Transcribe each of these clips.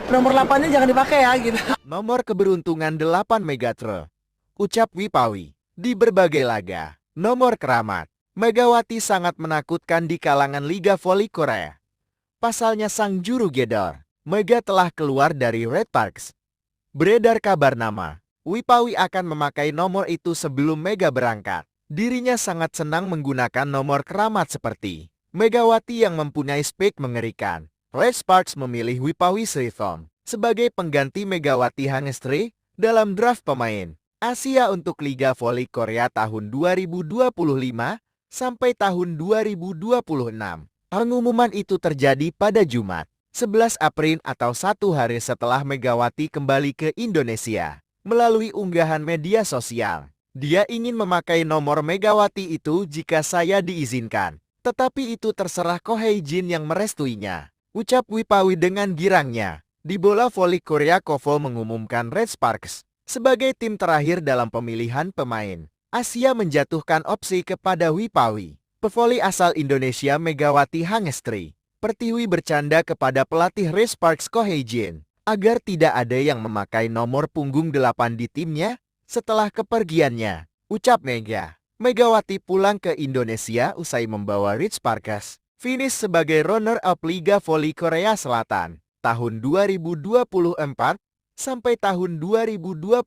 Nomor 8-nya jangan dipakai ya gitu. Nomor keberuntungan 8 Megatron. Ucap Wipawi. Di berbagai laga, nomor keramat, Megawati sangat menakutkan di kalangan Liga Voli Korea. Pasalnya sang juru gedor, Mega telah keluar dari Red Parks. Beredar kabar nama, Wipawi akan memakai nomor itu sebelum Mega berangkat. Dirinya sangat senang menggunakan nomor keramat seperti Megawati yang mempunyai spek mengerikan. Red Sparks memilih Wipawi Srithom sebagai pengganti Megawati Hangestri dalam draft pemain Asia untuk Liga Voli Korea tahun 2025 sampai tahun 2026. Pengumuman itu terjadi pada Jumat, 11 April atau 1 hari setelah Megawati kembali ke Indonesia. Melalui unggahan media sosial, dia ingin memakai nomor Megawati itu jika saya diizinkan. Tetapi itu terserah Ko Hye-jin yang merestuinya. Ucap Wipawi dengan girangnya. Di bola voli Korea, Kovo mengumumkan Red Sparks sebagai tim terakhir dalam pemilihan pemain. Asia menjatuhkan opsi kepada Wipawi. Pevoli asal Indonesia Megawati Hangestri. Pertiwi bercanda kepada pelatih Red Sparks Ko Hye-jin agar tidak ada yang memakai nomor punggung 8 di timnya setelah kepergiannya. Ucap Mega. Megawati pulang ke Indonesia usai membawa Red Sparks finish sebagai runner-up Liga Voli Korea Selatan tahun 2024 sampai tahun 2025.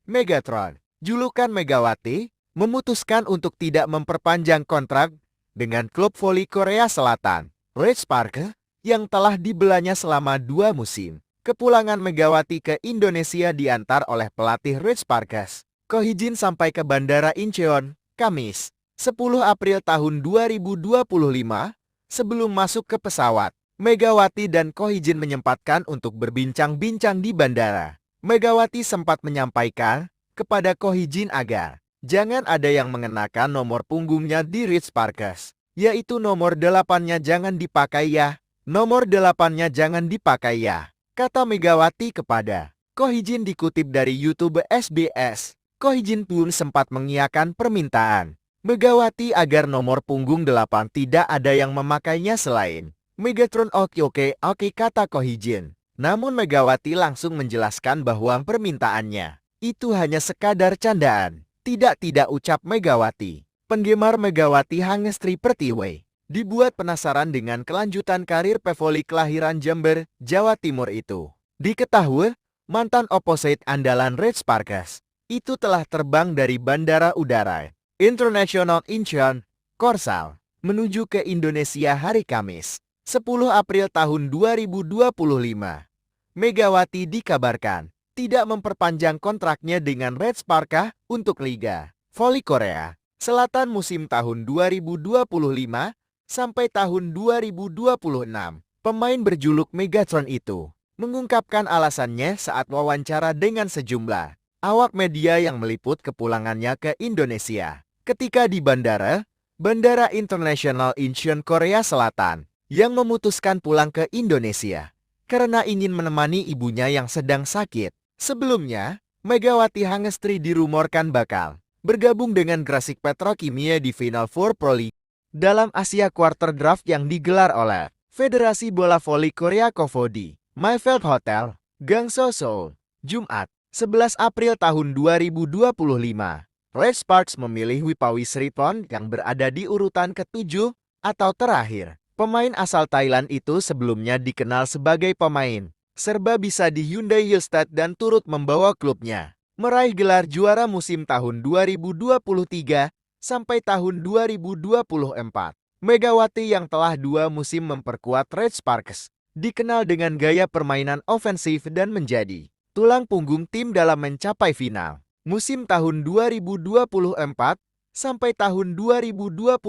Megatron, julukan Megawati, memutuskan untuk tidak memperpanjang kontrak dengan klub voli Korea Selatan, Red Sparks, yang telah dibelanya selama 2 musim. Kepulangan Megawati ke Indonesia diantar oleh pelatih Red Sparks, Ko Hye-jin sampai ke Bandara Incheon, Kamis, 10 April tahun 2025. Sebelum masuk ke pesawat, Megawati dan Ko Hye-jin menyempatkan untuk berbincang-bincang di bandara. Megawati sempat menyampaikan kepada Ko Hye-jin agar jangan ada yang mengenakan nomor punggungnya di Red Sparks, yaitu nomor 8-nya jangan dipakai ya. Nomor 8-nya jangan dipakai ya, kata Megawati kepada Ko Hye-jin dikutip dari YouTube SBS. Ko Hye-jin pun sempat mengiyakan permintaan Megawati agar nomor punggung 8 tidak ada yang memakainya selain Megatron. Oke, kata Ko Hye-jin. Namun Megawati langsung menjelaskan bahwa permintaannya itu hanya sekadar candaan. Tidak ucap Megawati. Penggemar Megawati Hangestri Pertiwi dibuat penasaran dengan kelanjutan karir pevoli kelahiran Jember, Jawa Timur itu. Diketahui, mantan opposite andalan Red Sparks itu telah terbang dari Bandara Udara International Incheon, Korsal, menuju ke Indonesia hari Kamis, 10 April tahun 2025. Megawati dikabarkan tidak memperpanjang kontraknya dengan Red Sparks untuk Liga Voli Korea Selatan musim tahun 2025 sampai tahun 2026. Pemain berjuluk Megatron itu mengungkapkan alasannya saat wawancara dengan sejumlah awak media yang meliput kepulangannya ke Indonesia. Ketika di Bandara International Incheon, Korea Selatan, yang memutuskan pulang ke Indonesia karena ingin menemani ibunya yang sedang sakit. Sebelumnya, Megawati Hangestri dirumorkan bakal bergabung dengan Gresik Petrokimia di Final Four Pro League dalam Asia Quarter Draft yang digelar oleh Federasi Bola Voli Korea Kovo di Mayfield Hotel, Gangso, Seoul, Jumat, 11 April tahun 2025. Red Sparks memilih Wipawi Srithom yang berada di urutan ke-7 atau terakhir. Pemain asal Thailand itu sebelumnya dikenal sebagai pemain serba bisa di Hyundai Hillstead dan turut membawa klubnya meraih gelar juara musim tahun 2023 sampai tahun 2024. Megawati yang telah 2 musim memperkuat Red Sparks dikenal dengan gaya permainan ofensif dan menjadi tulang punggung tim dalam mencapai final musim tahun 2024 sampai tahun 2025.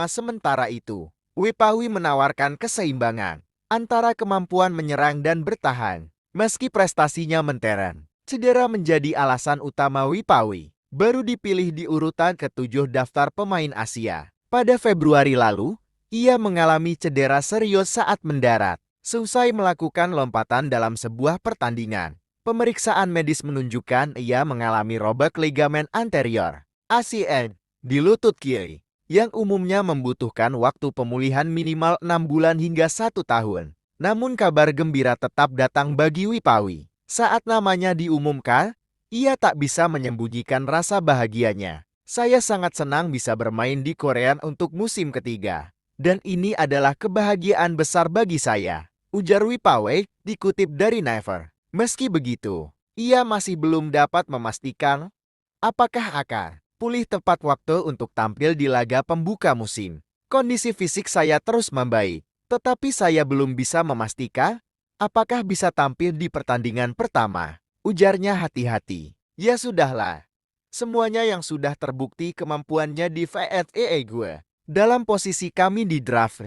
Sementara itu, Wipawi menawarkan keseimbangan antara kemampuan menyerang dan bertahan. Meski prestasinya mentereng, cedera menjadi alasan utama Wipawi baru dipilih di urutan ke-7 daftar pemain Asia. Pada Februari lalu, ia mengalami cedera serius saat mendarat seusai melakukan lompatan dalam sebuah pertandingan. Pemeriksaan medis menunjukkan ia mengalami robek ligamen anterior (ACL) di lutut kiri, yang umumnya membutuhkan waktu pemulihan minimal 6 bulan hingga 1 tahun. Namun kabar gembira tetap datang bagi Wipawi. Saat namanya diumumkan, ia tak bisa menyembunyikan rasa bahagianya. Saya sangat senang bisa bermain di Korea untuk musim ketiga. Dan ini adalah kebahagiaan besar bagi saya, ujar Wipawi dikutip dari Naver. Meski begitu, ia masih belum dapat memastikan apakah akan pulih tepat waktu untuk tampil di laga pembuka musim. Kondisi fisik saya terus membaik, tetapi saya belum bisa memastikan apakah bisa tampil di pertandingan pertama. Ujarnya hati-hati. Ya sudahlah. Semuanya yang sudah terbukti kemampuannya di VSEA gue. Dalam posisi kami di draft,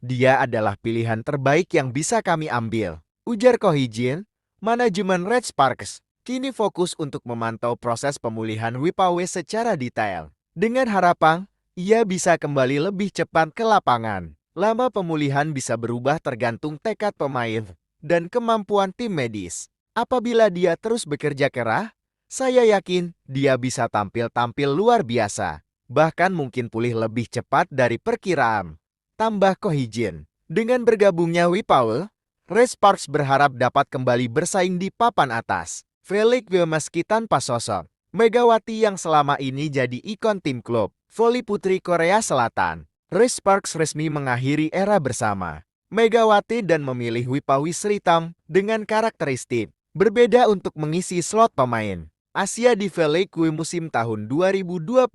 dia adalah pilihan terbaik yang bisa kami ambil. Ujar Ko Hee-jin, manajemen Red Sparks kini fokus untuk memantau proses pemulihan Wipawi secara detail. Dengan harapan, ia bisa kembali lebih cepat ke lapangan. Lama pemulihan bisa berubah tergantung tekad pemain dan kemampuan tim medis. Apabila dia terus bekerja keras, saya yakin dia bisa tampil luar biasa. Bahkan mungkin pulih lebih cepat dari perkiraan. Tambah Ko Hee-jin. Dengan bergabungnya Wipawi, Red Sparks berharap dapat kembali bersaing di papan atas. Felix meski tanpa sosok. Megawati yang selama ini jadi ikon tim klub voli putri Korea Selatan. Red Sparks resmi mengakhiri era bersama Megawati dan memilih Wipawi Sritam dengan karakteristik berbeda untuk mengisi slot pemain Asia di Felix musim tahun 2025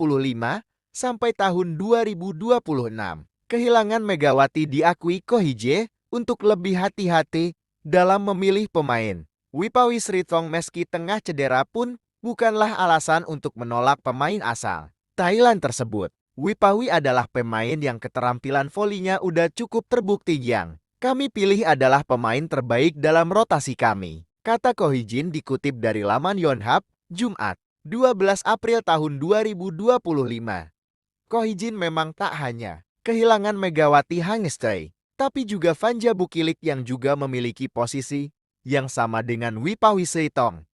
sampai tahun 2026. Kehilangan Megawati diakui Ko Hee-jae untuk lebih hati-hati dalam memilih pemain. Wipawi Sritam meski tengah cedera pun bukanlah alasan untuk menolak pemain asal Thailand tersebut. Wipawi adalah pemain yang keterampilan volinya udah cukup terbukti yang kami pilih adalah pemain terbaik dalam rotasi kami, kata Ko Hee-jin dikutip dari laman Yonhap, Jumat, 12 April tahun 2025. Ko Hee-jin memang tak hanya kehilangan Megawati Hangestay, tapi juga Vanja Bukilik yang juga memiliki posisi yang sama dengan Wipawi Sritam.